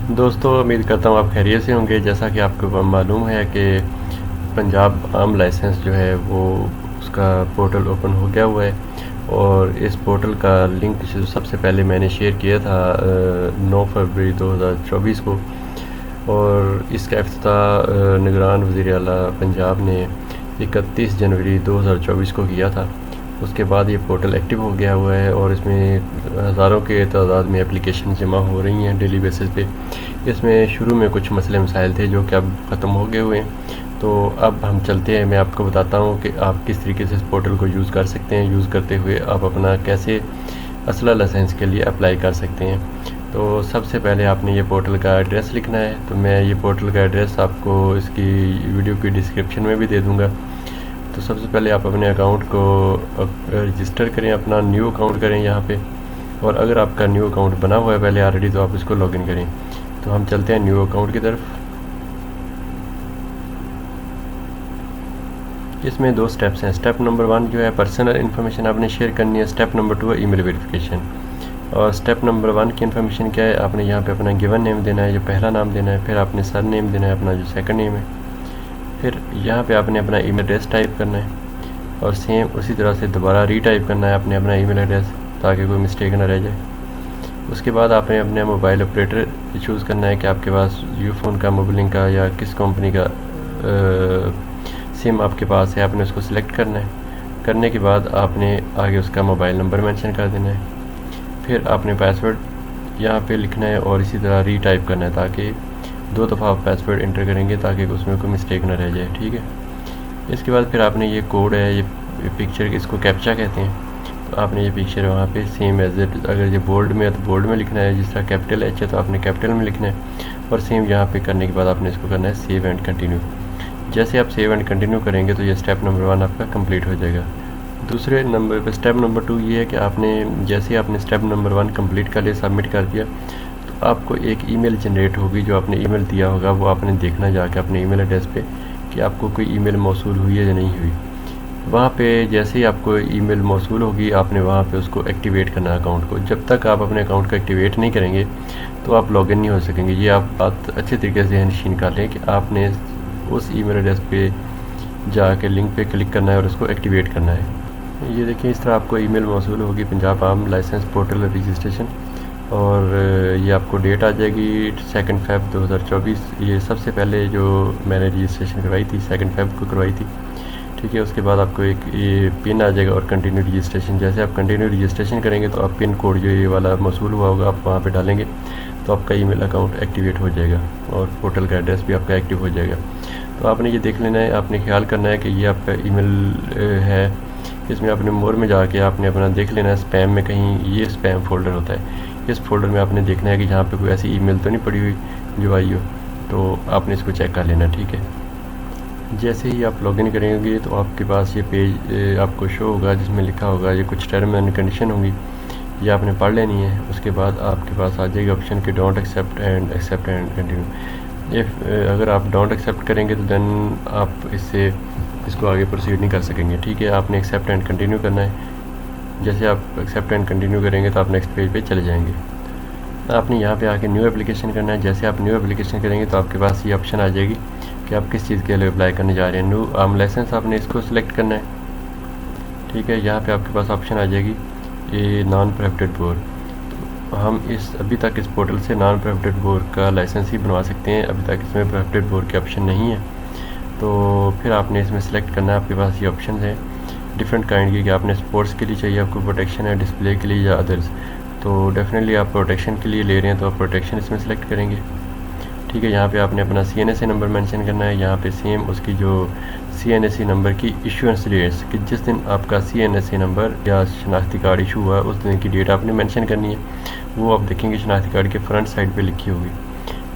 दोस्तों, उम्मीद करता हूँ आप खैरियत से होंगे। जैसा कि आपको मालूम है कि पंजाब आम लाइसेंस जो है वो उसका पोर्टल ओपन हो गया हुआ है और इस पोर्टल का लिंक जो सबसे पहले मैंने शेयर किया था 9 फरवरी 2024 को, और इसका इफ्तिताह निगरान वज़ीर आला पंजाब ने 31 जनवरी 2024 को किया था। उसके बाद ये पोर्टल एक्टिव हो गया हुआ है और इसमें हज़ारों के तादाद में एप्लीकेशन जमा हो रही हैं डेली बेसिस पे। इसमें शुरू में कुछ मसले मसाइल थे जो कि अब ख़त्म हो गए हुए हैं। तो अब हम चलते हैं, मैं आपको बताता हूँ कि आप किस तरीके से इस पोर्टल को यूज़ कर सकते हैं। यूज़ करते हुए आप अपना कैसे असला लाइसेंस के लिए अप्लाई कर सकते हैं। तो सबसे पहले आपने ये पोर्टल का एड्रेस लिखना है। तो मैं ये पोर्टल का एड्रेस आपको इसकी वीडियो की डिस्क्रिप्शन में भी दे दूँगा। तो सबसे पहले आप अपने अकाउंट को रजिस्टर करें, अपना न्यू अकाउंट करें यहाँ पे। और अगर आपका न्यू अकाउंट बना हुआ है पहले ऑलरेडी, तो आप इसको लॉगिन करें। तो हम चलते हैं न्यू अकाउंट की तरफ। इसमें 2 स्टेप्स हैं। स्टेप नंबर 1 जो है पर्सनल इन्फॉर्मेशन आपने शेयर करनी है। स्टेप नंबर 2 है ईमेल वेरिफिकेशन। और स्टेप नंबर 1 की इन्फॉर्मेशन क्या है, आपने यहाँ पे अपना गिवन नेम देना है, जो पहला नाम देना है। फिर आपने सर नेम देना है अपना, जो सेकंड नेम है। फिर यहाँ पे आपने अपना ईमेल एड्रेस टाइप करना है और सेम उसी तरह से दोबारा रीटाइप करना है आपने अपना ईमेल एड्रेस, ताकि कोई मिस्टेक ना रह जाए। उसके बाद आपने अपने मोबाइल ऑपरेटर चूज़ करना है कि आपके पास यूफोन का, मोबिलिंग का या किस कंपनी का सिम आपके पास है। आपने उसको सिलेक्ट करना है। करने के बाद आपने आगे उसका मोबाइल नंबर मेंशन कर देना है। फिर आपने पासवर्ड यहाँ पे लिखना है और इसी तरह रीटाइप करना है, ताकि 2 दफ़ा आप पासवर्ड इंटर करेंगे ताकि उसमें कोई मिस्टेक ना रह जाए। ठीक है। इसके बाद फिर आपने ये कोड है, ये पिक्चर, इसको कैप्चा कहते हैं। तो आपने ये पिक्चर वहाँ पे सेम एज इट, अगर ये बोल्ड में है तो बोल्ड में लिखना है, जिस तरह कैपिटल एच है तो आपने कैपिटल में लिखना है। और सेम यहाँ पे करने के बाद आपने इसको करना है सेव एंड कंटिन्यू। जैसे आप सेव एंड कंटिन्यू करेंगे तो ये स्टेप नंबर 1 आपका कंप्लीट हो जाएगा। दूसरे नंबर पे स्टेप नंबर 2 ये है कि आपने जैसे आपने स्टेप नंबर 1 कंप्लीट कर लिया, सबमिट कर दिया, तो आपको एक ईमेल जनरेट होगी। जो आपने ईमेल दिया होगा वो आपने देखना जाके अपने ईमेल एड्रेस पे कि आपको कोई ईमेल मौसूल हुई है या नहीं हुई। वहाँ पे जैसे ही आपको ईमेल मौसूल होगी, आपने वहाँ पे उसको एक्टिवेट करना है अकाउंट को। जब तक आप अपने अकाउंट को एक्टिवेट नहीं करेंगे तो आप लॉगिन नहीं हो सकेंगे। ये आप बात अच्छे तरीके से नशीन कर लें कि आपने उस ईमेल एड्रेस पे जाके लिंक पे क्लिक करना है और उसको एक्टिवेट करना है। ये देखिए, इस तरह आपको ईमेल मौसूल होगी पंजाब आम लाइसेंस पोर्टल रजिस्ट्रेशन, और ये आपको डेट आ जाएगी 2 फेब 2024। ये सबसे पहले जो मैंने रजिस्ट्रेशन करवाई थी 2 फेब को करवाई थी। ठीक है। उसके बाद आपको एक ये पिन आ जाएगा और कंटिन्यू रजिस्ट्रेशन। जैसे आप कंटिन्यू रजिस्ट्रेशन करेंगे तो आप पिन कोड जो ये वाला मौसूल हुआ होगा आप वहाँ पे डालेंगे तो आपका ईमेल अकाउंट एक्टिवेट हो जाएगा और पोर्टल का एड्रेस भी आपका एक्टिव हो जाएगा। तो आपने ये देख लेना है, आपने ख्याल करना है कि ये आपका ईमेल है। इसमें अपने मोर में जाके आपने अपना देख लेना है, स्पैम में कहीं ये स्पैम फोल्डर होता है, इस फोल्डर में आपने देखना है कि जहाँ पे कोई ऐसी ईमेल तो नहीं पड़ी हुई जो आई हो। तो आपने इसको चेक कर लेना। ठीक है। जैसे ही आप लॉगिन करेंगे तो आपके पास ये पेज आपको शो होगा जिसमें लिखा होगा, ये कुछ टर्म एंड कंडीशन होंगी, ये आपने पढ़ लेनी है। उसके बाद आपके पास आ जाएगी ऑप्शन कि डोंट एक्सेप्ट एंड कंटिन्यू। अगर आप डोंट एक्सेप्ट करेंगे तो देन आप इसको आगे प्रोसीड नहीं कर सकेंगे। ठीक है। आपने एक्सेप्ट एंड कंटिन्यू करना है। जैसे आप एक्सेप्ट एंड कंटिन्यू करेंगे तो आप नेक्स्ट पेज पे चले जाएंगे। आपने यहाँ पे आके न्यू एप्लीकेशन करना है। जैसे आप न्यू एप्लीकेशन करेंगे तो आपके पास ये ऑप्शन आ जाएगी कि आप किस चीज़ के लिए अप्लाई करने जा रहे हैं। न्यू आम लाइसेंस आपने इसको सिलेक्ट करना है। ठीक है। यहाँ पे आपके पास ऑप्शन आ जाएगी ये नॉन प्रोहिबिटेड बोर। तो हम अभी तक इस पोर्टल से नॉन प्रोहिबिटेड बोर का लाइसेंस ही बनवा सकते हैं, अभी तक इसमें प्रोहिबिटेड बोर के ऑप्शन नहीं है। तो फिर आपने इसमें सेलेक्ट करना है। आपके पास ये ऑप्शन है डिफरेंट काइंड की, कि आपने स्पोर्ट्स के लिए चाहिए, आपको प्रोटेक्शन है, डिस्प्ले के लिए या अदर्स। तो डेफिनेटली आप प्रोटेक्शन के लिए ले रहे हैं तो आप प्रोटेक्शन इसमें सेलेक्ट करेंगे। ठीक है। यहाँ पे आपने अपना CNSA नंबर मेंशन करना है। यहाँ पे सेम उसकी जो CNSA नंबर की इशूएंस डेट्स, कि जिस दिन आपका CNSA नंबर या शनाख्ती कार्ड इशू हुआ उस दिन की डेट आपने मेंशन करनी है। वो आप देखेंगे शनाख्ती कार्ड के फ्रंट साइड पे लिखी होगी।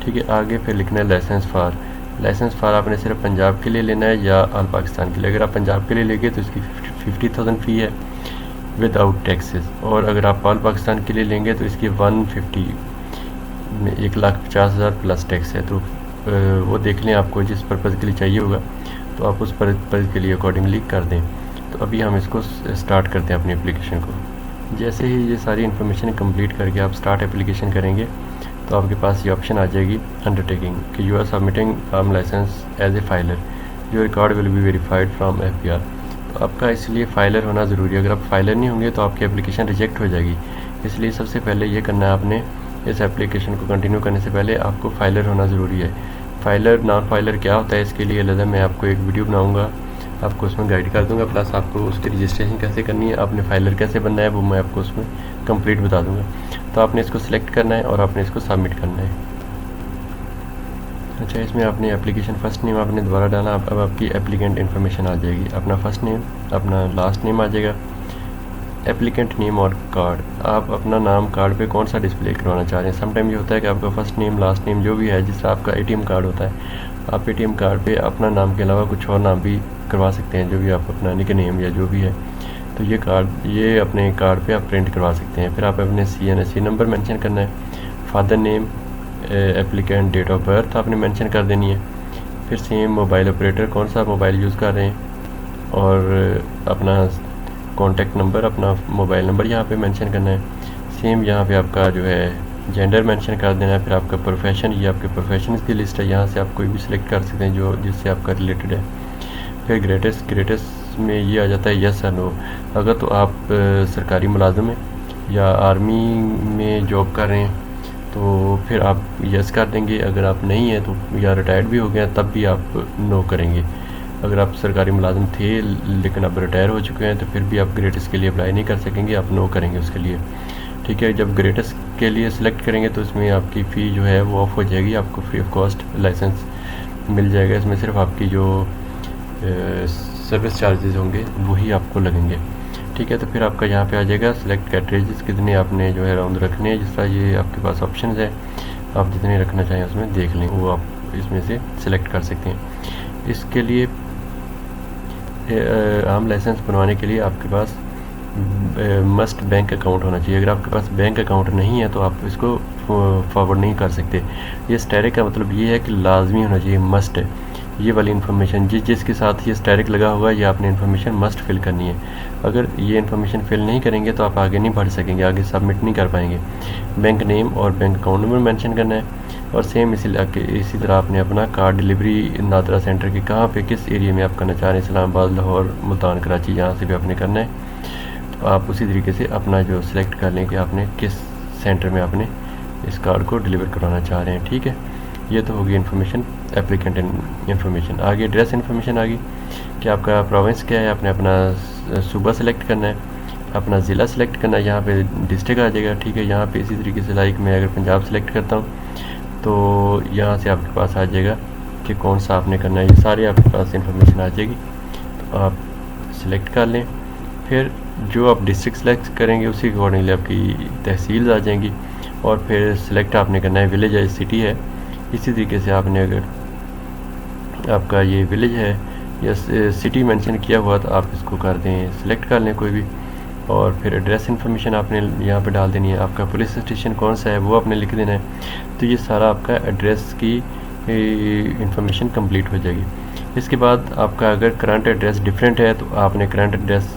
ठीक है। आगे फिर लिखना है लाइसेंस फार आपने सिर्फ पंजाब के लिए लेना है या ऑल पाकिस्तान के लिए। अगर आप पंजाब के लिए लेंगे तो इसकी 50,000 फ़ी है विदाउट टैक्सेस, और अगर आप ऑल पाकिस्तान के लिए लेंगे तो इसकी 150 1,50,000 प्लस टैक्स है। तो वो देख लें, आपको जिस पर्पज़ के लिए चाहिए होगा तो आप उस पर्पज़ के लिए अकॉर्डिंगली कर दें। तो अभी हम इसको स्टार्ट करते हैं अपनी एप्लीकेशन को। जैसे ही ये सारी इन्फॉर्मेशन कंप्लीट करके आप स्टार्ट एप्लीकेशन करेंगे तो आपके पास ये ऑप्शन आ जाएगी अंडरटेकिंग कि you are submitting form license as a filer, your record will be verified from FBR। तो आपका इसलिए फाइलर होना ज़रूरी है। अगर आप फाइलर नहीं होंगे तो आपकी एप्लीकेशन रिजेक्ट हो जाएगी। इसलिए सबसे पहले ये करना है आपने, इस एप्लीकेशन को कंटिन्यू करने से पहले आपको फाइलर होना ज़रूरी है। फाइलर नॉन फाइलर क्या होता है इसके लिए अलग मैं आपको एक वीडियो बनाऊँगा, आपको उसमें गाइड कर दूंगा, प्लस आपको उसकी रजिस्ट्रेशन कैसे करनी है, आपने फाइलर कैसे बनना है वो मैं आपको उसमें कंप्लीट बता दूंगा। तो आपने इसको सिलेक्ट करना है और आपने इसको सबमिट करना है। अच्छा, इसमें आपने एप्लीकेशन फ़र्स्ट नेम आपने दोबारा डाला, अब आपकी एप्लीकेंट इन्फॉर्मेशन आ जाएगी, अपना फ़र्स्ट नेम, अपना लास्ट नेम आ जाएगा, एप्लीकेंट नेम और कार्ड। आप अपना नाम कार्ड पे कौन सा डिस्प्ले करवाना चाह रहे हैं। समटाइम ये होता है कि आपका फ़र्स्ट नेम लास्ट नेम जो भी है, जिस तरह आपका ATM कार्ड होता है, आप ATM कार्ड पे अपना नाम के अलावा कुछ और नाम भी करवा सकते हैं, जो भी आप अपना निक नेम या जो भी है। तो ये अपने कार्ड पे आप प्रिंट करवा सकते हैं। फिर आप अपने CNC नंबर मेंशन करना है, father name, applicant date of birth आपने मेंशन कर देनी है। फिर सेम मोबाइल ऑपरेटर कौन सा मोबाइल यूज़ कर रहे हैं और अपना कॉन्टैक्ट नंबर, अपना मोबाइल नंबर यहाँ पे मेंशन करना है। सेम यहाँ पे आपका जो है जेंडर मेंशन कर देना है। फिर आपका प्रोफेशन, ये आपके प्रोफेशन की लिस्ट है, यहाँ से आप कोई भी सिलेक्ट कर सकते हैं जो जिससे आपका रिलेटेड है। फिर ग्रेटेस्ट में ये आ जाता है यस और नो। अगर तो आप सरकारी मुलाजिम हैं या आर्मी में जॉब कर रहे हैं तो फिर आप यस कर देंगे, अगर आप नहीं हैं तो या रिटायर्ड भी हो गए तब भी आप नो करेंगे। अगर आप सरकारी मुलाजिम थे लेकिन अब रिटायर हो चुके हैं तो फिर भी आप ग्रेटेस्ट के लिए अप्लाई नहीं कर सकेंगे, आप नो करेंगे उसके लिए। ठीक है, जब ग्रेटेस्ट के लिए सिलेक्ट करेंगे तो इसमें आपकी फ़ी जो है वो ऑफ हो जाएगी, आपको फ्री ऑफ कॉस्ट लाइसेंस मिल जाएगा। इसमें सिर्फ आपकी जो सर्विस चार्जेस होंगे वही आपको लगेंगे। ठीक है, तो फिर आपका यहाँ पे आ जाएगा सिलेक्ट कैटरेजेस, कितने आपने जो है राउंड रखने हैं। जिस तरह ये आपके पास ऑप्शन है, आप जितने रखना चाहें उसमें देख लें, वो आप इसमें से सिलेक्ट कर सकते हैं। इसके लिए आम लाइसेंस बनवाने के लिए आपके पास मस्ट बैंक अकाउंट होना चाहिए। अगर आपके पास बैंक अकाउंट नहीं है तो आप इसको फॉरवर्ड नहीं कर सकते। ये स्टैरिक का मतलब ये है कि लाजमी होना चाहिए, मस्ट है। ये वाली इन्फॉर्मेशन जिसके साथ ये स्टैरिक लगा होगा ये आपने इन्फॉर्मेशन मस्ट फिल करनी है। अगर ये इन्फॉर्मेशन फिल नहीं करेंगे तो आप आगे नहीं बढ़ सकेंगे, आगे सबमिट नहीं कर पाएंगे। बैंक नेम और बैंक अकाउंट नंबर मेंशन करना है और सेम इसी तरह आपने अपना कार डिलीवरी नादरा सेंटर की कहाँ पे किस एरिया में आप करना चाह रहे हैं, इस्लामाबाद, लाहौर, मुल्तान, कराची, यहाँ से भी आपने करना है। तो आप उसी तरीके से अपना जो सिलेक्ट कर लें कि आपने किस सेंटर में आपने इस कार्ड को डिलीवर करवाना चाह रहे हैं। ठीक है, ये तो होगी इन्फॉर्मेशन, एप्लीकेंट इन्फॉर्मेशन। आगे एड्रेस इन्फॉर्मेशन आ गई कि आपका प्रोविंस क्या है, आपने अपना सूबा सेलेक्ट करना है, अपना ज़िला सेलेक्ट करना है, यहाँ पे डिस्ट्रिक्ट आ जाएगा। ठीक है, यहाँ पे इसी तरीके से लाइक मैं अगर पंजाब सेलेक्ट करता हूँ तो यहाँ से आपके पास आ जाएगा कि कौन सा आपने करना है, ये सारी आपके पास इन्फॉर्मेशन आ जाएगी। तो आप सिलेक्ट कर लें। फिर जो आप डिस्ट्रिक्ट सेलेक्ट करेंगे उसी अकॉर्डिंगली आपकी तहसील आ जाएंगी और फिर सिलेक्ट आपने करना है विलेज है सिटी है। इसी तरीके से आपने अगर आपका ये विलेज है या सिटी मेंशन किया हुआ तो आप इसको कर दें, सिलेक्ट कर लें कोई भी। और फिर एड्रेस इन्फॉर्मेशन आपने यहाँ पे डाल देनी है, आपका पुलिस स्टेशन कौन सा है वो आपने लिख देना है। तो ये सारा आपका एड्रेस की इन्फॉर्मेशन कंप्लीट हो जाएगी। इसके बाद आपका अगर करंट एड्रेस डिफरेंट है तो आपने करंट एड्रेस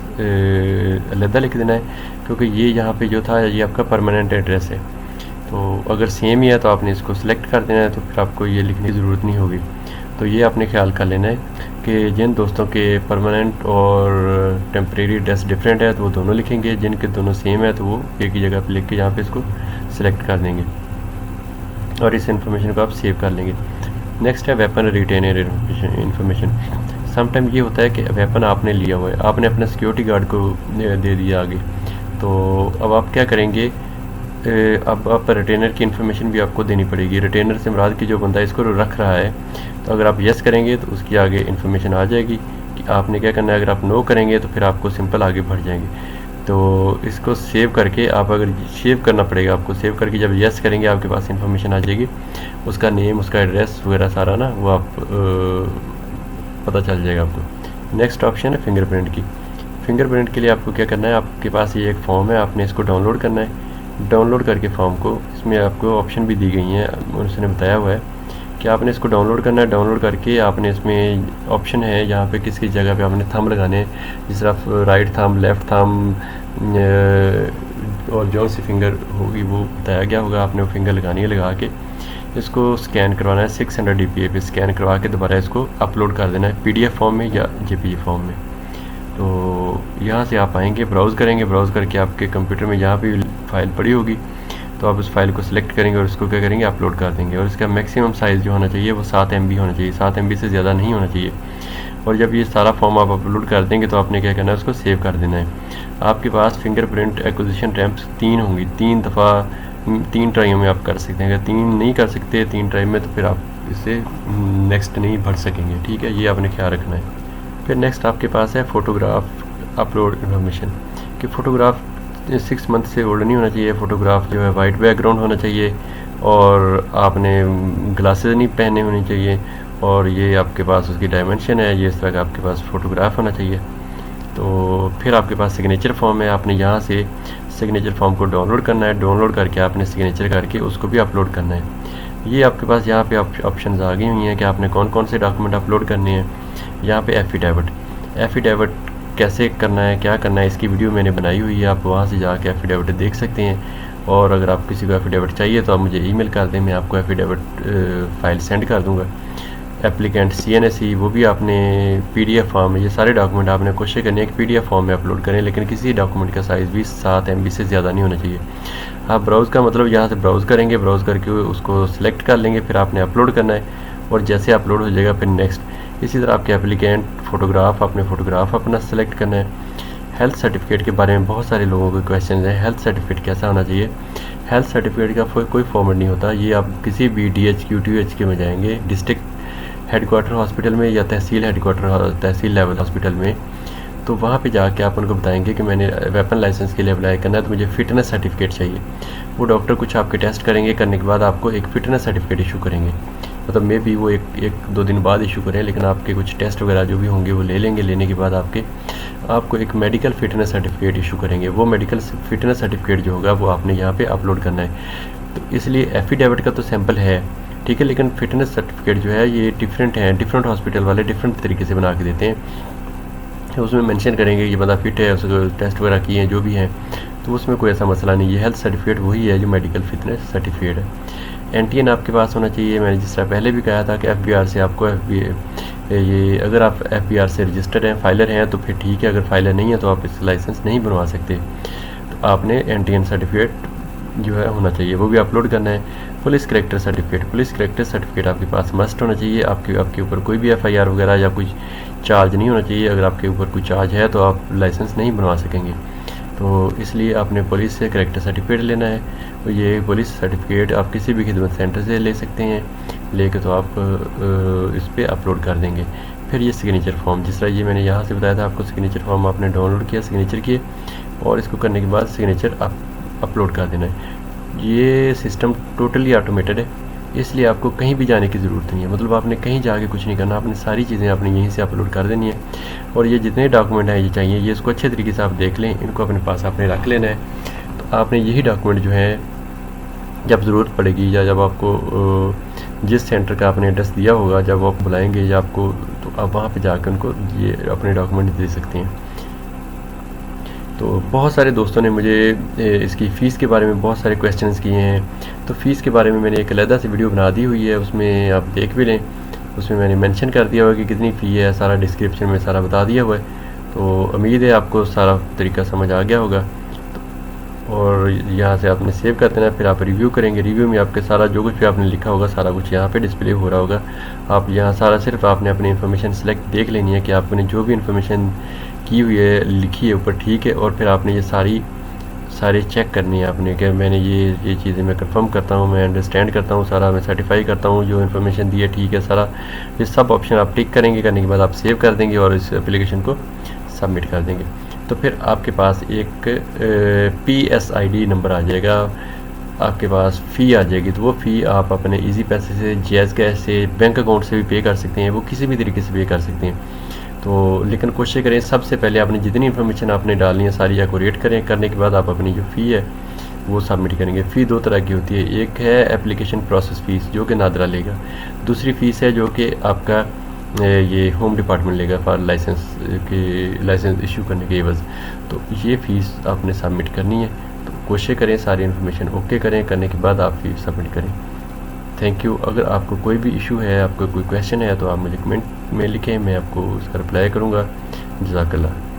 अलग लिख देना है, क्योंकि ये यहाँ पे जो था ये आपका परमानेंट एड्रेस है। तो अगर सेम ही है तो आपने इसको सिलेक्ट कर देना है, तो फिर आपको ये लिखने की ज़रूरत नहीं होगी। तो ये आपने ख्याल कर लेना है कि जिन दोस्तों के परमानेंट और टेम्परेरी एड्रेस डिफरेंट है तो वो दोनों लिखेंगे, जिनके दोनों सेम है तो वो एक ही जगह पे लिख के यहाँ पे इसको सिलेक्ट कर देंगे और इस इन्फॉर्मेशन को आप सेव कर लेंगे। नेक्स्ट है वेपन रिटेनर इन्फॉर्मेशन। समटाइम ये होता है कि वेपन आपने लिया हुआ है, आपने अपने सिक्योरिटी गार्ड को दे दिया आगे, तो अब आप क्या करेंगे, अब आप रिटेनर की इन्फॉर्मेशन भी आपको देनी पड़ेगी। रिटेनर से मुराद की जो बंदा इसको रख रहा है, तो अगर आप यस करेंगे तो उसकी आगे इन्फॉर्मेशन आ जाएगी कि आपने क्या करना है। अगर आप नो करेंगे तो फिर आपको सिंपल आगे बढ़ जाएंगे। तो इसको सेव करके आप अगर सेव करना पड़ेगा आपको, सेव करके जब यस करेंगे आपके पास इन्फॉर्मेशन आ जाएगी, उसका नेम, उसका एड्रेस वगैरह सारा ना वो आप पता चल जाएगा आपको। नेक्स्ट ऑप्शन है फिंगरप्रिंट की। फिंगरप्रिंट के लिए आपको क्या करना है, आपके पास ये एक फॉर्म है, आपने इसको डाउनलोड करना है। डाउनलोड करके फॉर्म को, इसमें आपको ऑप्शन भी दी गई हैं, उसने बताया हुआ है कि आपने इसको डाउनलोड करना है। डाउनलोड करके आपने इसमें ऑप्शन है यहाँ पे किस जगह पे आपने थंब लगाने हैं, जिस तरह राइट थंब, लेफ़्ट थंब, और जो सी फिंगर होगी वो बताया गया होगा, आपने वो फिंगर लगानी है। लगा के इसको स्कैन करवाना है 600 dpi पे स्कैन करवा के दोबारा इसको अपलोड कर देना है PDF फॉर्म में या JPG फॉर्म में। तो यहाँ से आप आएंगे, ब्राउज़ करेंगे, ब्राउज़ करके आपके कंप्यूटर में जहाँ भी फाइल पड़ी होगी तो आप उस फाइल को सिलेक्ट करेंगे और उसको क्या करेंगे, अपलोड कर देंगे। और इसका मैक्सिमम साइज़ जो होना चाहिए वो 7 MB होना चाहिए, 7 MB से ज़्यादा नहीं होना चाहिए। और जब ये सारा फॉर्म आप अपलोड कर देंगे तो आपने क्या करना है, उसको सेव कर देना है। आपके पास फिंगरप्रिंट एक्विजिशन अटेम्प्ट्स 3 होंगी, 3 दफ़ा 3 ट्राइयों में आप कर सकते हैं। अगर 3 नहीं कर सकते 3 ट्राई में तो फिर आप इससे नेक्स्ट नहीं भर सकेंगे, ठीक है, ये आपने ख्याल रखना है। फिर नेक्स्ट आपके पास है फ़ोटोग्राफ अपलोड इन्फॉर्मेशन कि फ़ोटोग्राफ 6 मंथ से ओल्ड नहीं होना चाहिए। फ़ोटोग्राफ जो है वाइट बैकग्राउंड होना चाहिए और आपने ग्लासेस नहीं पहने होने चाहिए और ये आपके पास उसकी डायमेंशन है, ये इस तरह का आपके पास फ़ोटोग्राफ होना चाहिए। तो फिर आपके पास सिग्नेचर फॉर्म है, आपने यहाँ से सिग्नेचर फॉर्म को डाउनलोड करना है। डाउनलोड करके आपने सिग्नेचर करके उसको भी अपलोड करना है। ये आपके पास यहाँ पे ऑप्शंस आ गई हुई हैं कि आपने कौन कौन से डॉक्यूमेंट अपलोड करने हैं। यहाँ पे एफिडेविट कैसे करना है, क्या करना है, इसकी वीडियो मैंने बनाई हुई है, आप वहाँ से जाके एफिडेविट देख सकते हैं। और अगर आप किसी को एफिडेविट चाहिए तो आप मुझे ईमेल कर दें, मैं आपको एफिडेविट फ़ाइल सेंड कर दूँगा। एप्लीकेंट cnic वो भी आपने PDF फॉर्म में, ये सारे डॉक्यूमेंट आपने कोशिश करनी है कि PDF फॉर्म में अपलोड करें, लेकिन किसी डॉक्यूमेंट का साइज़ भी 7 MB से ज़्यादा नहीं होना चाहिए। आप ब्राउज़ का मतलब यहाँ से ब्राउज़ करेंगे, ब्राउज़ करके उसको सिलेक्ट कर लेंगे, फिर आपने अपलोड करना है और जैसे अपलोड हो जाएगा फिर नेक्स्ट। इसी तरह आपके एप्लीकेंट फ़ोटोग्राफ, आपने फ़ोटोग्राफ अपना सेलेक्ट करना है। हेल्थ सर्टिफिकेट के बारे में बहुत सारे लोगों के क्वेश्चन हैं, हेल्थ सर्टिफिकेट कैसा होना चाहिए। हेल्थ सर्टिफिकेट का कोई फॉर्मेट नहीं होता, ये आप किसी भी DHQ THQ में जाएंगे, डिस्ट्रिक्ट हेडक्वार्टर हॉस्पिटल में या तहसील लेवल हॉस्पिटल में, तो वहाँ पे जाके आप उनको बताएंगे कि मैंने वेपन लाइसेंस के लिए अप्लाई करना है तो मुझे फ़िटनेस सर्टिफिकेट चाहिए। वो डॉक्टर कुछ आपके टेस्ट करेंगे, करने के बाद आपको एक फ़िटनेस सर्टिफिकेट इशू करेंगे। मतलब मे भी वो एक दो दिन बाद इशू करें, लेकिन आपके कुछ टेस्ट वगैरह जो भी होंगे वो ले लेंगे। लेने के बाद आपको एक मेडिकल फ़िटनेस सर्टिफिकेट इशू करेंगे। वो मेडिकल फ़िटनेस सर्टिफिकेट जो होगा वो आपने यहाँ पे अपलोड करना है। तो इसलिए एफिडेविट का तो सैंपल है, ठीक है, लेकिन फ़िटनेस सर्टिफिकेट जो है ये डिफरेंट है, डिफरेंट हॉस्पिटल वाले डिफरेंट तरीके से बना के देते हैं। उसमें मेंशन करेंगे कि बंदा फिट है, उसको टेस्ट वगैरह किए हैं जो भी हैं, तो उसमें कोई ऐसा मसला नहीं। ये हेल्थ सर्टिफिकेट वही है जो मेडिकल फ़िटनेस सर्टिफिकेट है। NTN आपके पास होना चाहिए। मैंने जिस तरह पहले भी कहा था कि FBR से आपको ये अगर आप FBR से रजिस्टर्ड हैं, फाइलर हैं तो फिर ठीक है, अगर फाइलर नहीं है तो आप इस लाइसेंस नहीं बनवा सकते। तो आपने NTN सर्टिफिकेट जो है होना चाहिए, वो भी अपलोड करना है। पुलिस कैरेक्टर सर्टिफिकेट आपके पास मस्ट होना चाहिए। आपके ऊपर कोई भी FIR वगैरह या कोई चार्ज नहीं होना चाहिए। अगर आपके ऊपर कोई चार्ज है तो आप लाइसेंस नहीं बनवा सकेंगे, तो इसलिए आपने पुलिस से कैरेक्टर सर्टिफिकेट लेना है। तो ये पुलिस सर्टिफिकेट आप किसी भी खिदमत सेंटर से ले सकते हैं, लेके तो आप इस पर अपलोड कर देंगे। फिर ये सिग्नेचर फॉर्म, जिस तरह ये मैंने यहाँ से बताया था आपको, सिग्नेचर फॉर्म आपने डाउनलोड किया, सिग्नेचर किए और इसको करने के बाद सिग्नेचर आप अपलोड कर देना है। ये सिस्टम टोटली ऑटोमेटेड है, इसलिए आपको कहीं भी जाने की ज़रूरत नहीं है। मतलब आपने कहीं जाके कुछ नहीं करना, आपने सारी चीज़ें आपने यहीं से अपलोड कर देनी है। और ये जितने डॉक्यूमेंट हैं ये चाहिए, ये इसको अच्छे तरीके से आप देख लें, इनको अपने पास आपने रख लेना है। तो आपने यही डॉक्यूमेंट जो है जब ज़रूरत पड़ेगी या जब आपको जिस सेंटर का आपने एड्रेस दिया होगा, जब आप बुलाएंगे या आपको, तो आप वहाँ पे जाकर उनको ये अपने डॉक्यूमेंट दे सकते हैं। तो बहुत सारे दोस्तों ने मुझे इसकी फ़ीस के बारे में बहुत सारे क्वेश्चंस किए हैं। तो फ़ीस के बारे में मैंने एक अलग से वीडियो बना दी हुई है, उसमें आप देख भी लें। उसमें मैंने मेंशन कर दिया हुआ कि कितनी फ़ी है, सारा डिस्क्रिप्शन में सारा बता दिया हुआ है। तो उम्मीद है आपको सारा तरीका समझ आ गया होगा। और यहाँ से आपने सेव कर देना है, फिर आप रिव्यू करेंगे। रिव्यू में आपके सारा जो कुछ भी आपने लिखा होगा सारा कुछ यहाँ पे डिस्प्ले हो रहा होगा। आप यहाँ सारा सिर्फ आपने अपनी इन्फॉर्मेशन सेलेक्ट देख लेनी है कि आपने जो भी इन्फॉर्मेशन की हुई है, लिखी है ऊपर, ठीक है। और फिर आपने ये सारे चेक करनी है आपने कि मैंने ये चीज़ें मैं कंफर्म करता हूँ, मैं अंडरस्टैंड करता हूँ, सारा मैं सर्टिफाई करता हूँ, जो इन्फॉर्मेशन दी है ठीक है सारा। ये सब ऑप्शन आप टिक करेंगे, करने के बाद आप सेव कर देंगे और इस एप्लीकेशन को सबमिट कर देंगे। तो फिर आपके पास एक PSID नंबर आ जाएगा, आपके पास फ़ी आ जाएगी। तो वो फ़ी आप अपने इजी पैसे से, जैज़ कैश से, बैंक अकाउंट से भी पे कर सकते हैं, वो किसी भी तरीके से पे कर सकते हैं। तो लेकिन कोशिश करें सबसे पहले आपने जितनी इन्फॉर्मेशन आपने डालनी है सारी एक्यूरेट करें। करने के बाद आप अपनी जो फ़ी है वो सबमिट करेंगे। फ़ी दो तरह की होती है, एक है एप्लीकेशन प्रोसेस फ़ीस जो कि नादरा लेगा, दूसरी फ़ीस है जो कि आपका ये होम डिपार्टमेंट लेगा फॉर लाइसेंस इशू करने के एवज़। तो ये फ़ीस आपने सबमिट करनी है। तो कोशिश करें सारी इन्फॉर्मेशन ओके करें, करने के बाद आप फिर सबमिट करें। Thank you. अगर आपको कोई भी इशू है, आपको कोई क्वेश्चन है तो आप मुझे कमेंट में लिखें, मैं आपको उसका रिप्लाई करूँगा। जज़ाकल्लाह।